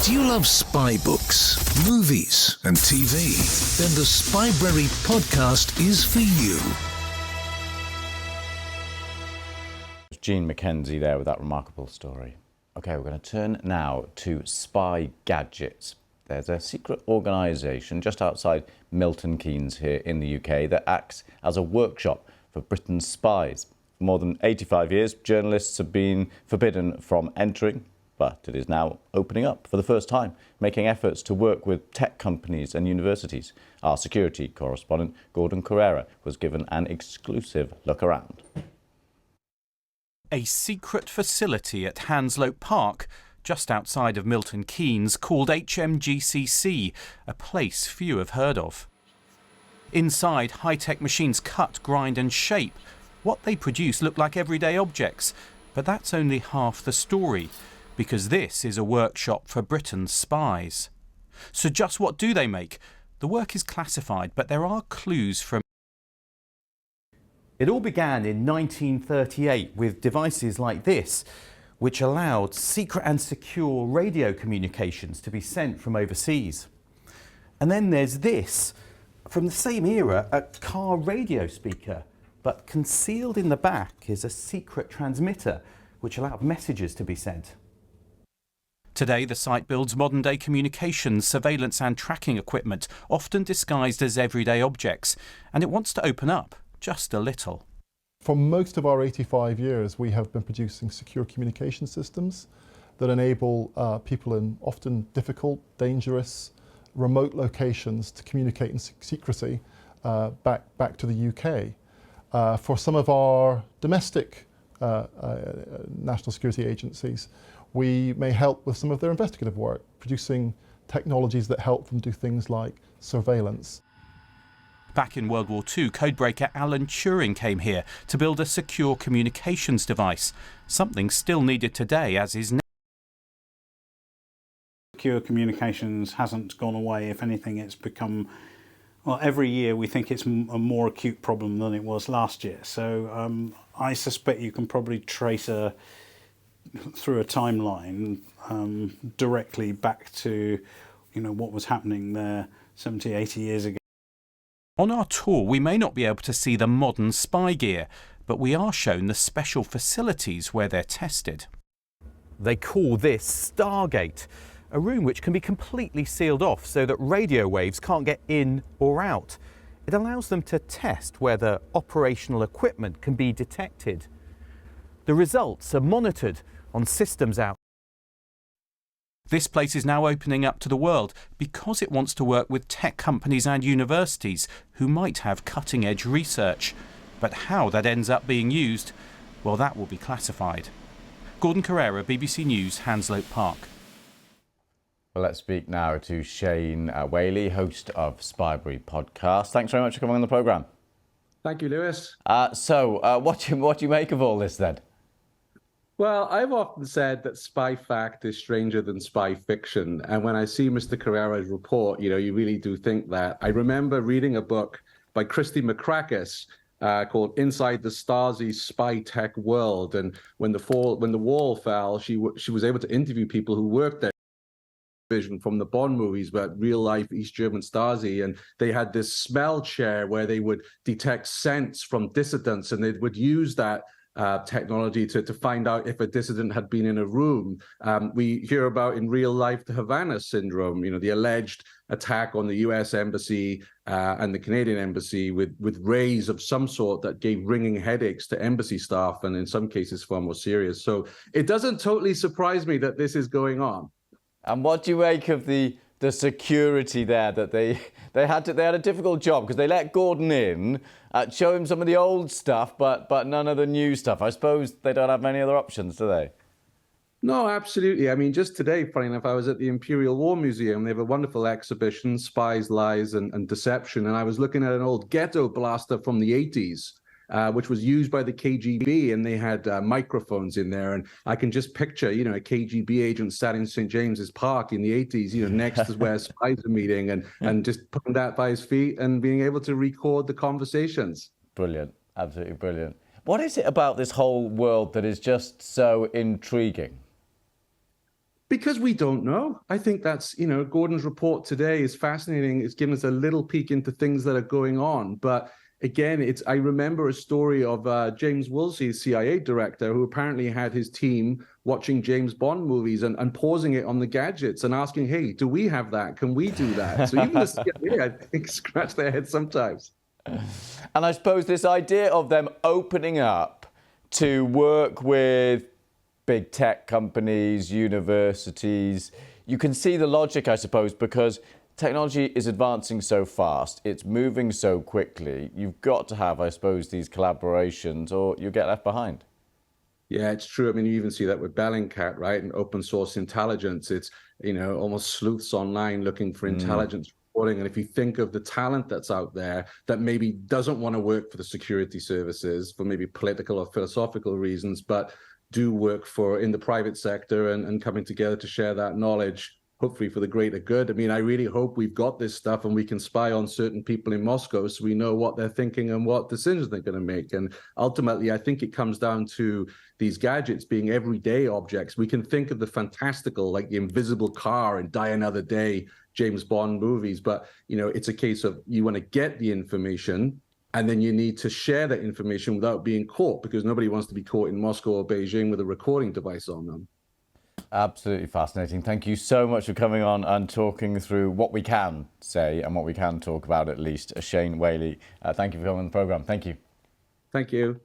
Do you love spy books, movies and TV? Then the Spybrary Podcast is for you. Gene Mackenzie there with that remarkable story. Okay, we're going to turn now to Spy Gadget. There's a secret organisation just outside Milton Keynes here in the UK that acts as a workshop for Britain's spies. For more than 85 years, journalists have been forbidden from entering, but it is now opening up for the first time, making efforts to work with tech companies and universities. Our security correspondent, Gordon Correra, was given an exclusive look around. A secret facility at Hanslope Park, just outside of Milton Keynes, called HMGCC, a place few have heard of. Inside, high-tech machines cut, grind and shape. What they produce look like everyday objects, but that's only half the story, because this is a workshop for Britain's spies. So just what do they make? The work is classified, but there are clues from... It all began in 1938 with devices like this, which allowed secret and secure radio communications to be sent from overseas. And then there's this, from the same era, a car radio speaker, but concealed in the back is a secret transmitter, which allowed messages to be sent. Today, the site builds modern-day communications, surveillance and tracking equipment, often disguised as everyday objects, and it wants to open up just a little. For most of our 85 years, we have been producing secure communication systems that enable people in often difficult, dangerous, remote locations to communicate in secrecy back to the UK. For some of our domestic national security agencies, we may help with some of their investigative work, producing technologies that help them do things like surveillance. Back in World War II, codebreaker Alan Turing came here to build a secure communications device, something still needed today as is now. Secure communications hasn't gone away. If anything, it's become, well, every year we think it's a more acute problem than it was last year. So I suspect you can probably trace through a timeline directly back to, what was happening there 70, 80 years ago. On our tour, we may not be able to see the modern spy gear, but we are shown the special facilities where they're tested. They call this Stargate, a room which can be completely sealed off so that radio waves can't get in or out. It allows them to test whether operational equipment can be detected. The results are monitored on systems out. This place is now opening up to the world because it wants to work with tech companies and universities who might have cutting-edge research. But how that ends up being used, well, that will be classified. Gordon Correra, BBC News, Hanslope Park. Well, let's speak now to Shane Whaley, host of Spybrary Podcast. Thanks very much for coming on the programme. Thank you, Lewis. What do you make of all this then? Well, I've often said that spy fact is stranger than spy fiction. And when I see Mr. Correra's report, you really do think that. I remember reading a book by Christy McCrackis called Inside the Stasi Spy Tech World. And when the wall fell, she was able to interview people who worked there. Vision from the Bond movies, but real life East German Stasi, and they had this smell chair where they would detect scents from dissidents, and they would use that technology to find out if a dissident had been in a room. We hear about in real life the Havana Syndrome, the alleged attack on the US Embassy and the Canadian Embassy with rays of some sort that gave ringing headaches to embassy staff, and in some cases far more serious. So it doesn't totally surprise me that this is going on. And what do you make of the security there, that they had a difficult job because they let Gordon in, show him some of the old stuff, but none of the new stuff. I suppose they don't have many other options, do they? No, absolutely. I mean, just today, funny enough, I was at the Imperial War Museum. They have a wonderful exhibition, Spies, Lies and Deception. And I was looking at an old ghetto blaster from the 80s. Which was used by the KGB, and they had microphones in there. And I can just picture, a KGB agent sat in St. James's Park in the 80s, next to where spies are meeting, and just putting that by his feet and being able to record the conversations. Brilliant. Absolutely brilliant. What is it about this whole world that is just so intriguing? Because we don't know. I think that's, Gordon's report today is fascinating. It's given us a little peek into things that are going on. But again, I remember a story of James Woolsey, CIA director, who apparently had his team watching James Bond movies and pausing it on the gadgets and asking, hey, do we have that? Can we do that? So even the CIA, I think, scratch their heads sometimes. And I suppose this idea of them opening up to work with big tech companies, universities, you can see the logic, I suppose, because technology is advancing so fast, it's moving so quickly. You've got to have, I suppose, these collaborations or you get left behind. Yeah, it's true. I mean, you even see that with Bellingcat, right? And open source intelligence. It's, almost sleuths online looking for intelligence reporting. And if you think of the talent that's out there that maybe doesn't want to work for the security services for maybe political or philosophical reasons, but do work in the private sector and coming together to share that knowledge, hopefully for the greater good. I mean, I really hope we've got this stuff and we can spy on certain people in Moscow so we know what they're thinking and what decisions they're going to make. And ultimately, I think it comes down to these gadgets being everyday objects. We can think of the fantastical, like the invisible car and Die Another Day, James Bond movies, but, it's a case of you want to get the information and then you need to share that information without being caught, because nobody wants to be caught in Moscow or Beijing with a recording device on them. Absolutely fascinating. Thank you so much for coming on and talking through what we can say and what we can talk about, at least. Shane Whaley, thank you for coming on the programme. Thank you. Thank you.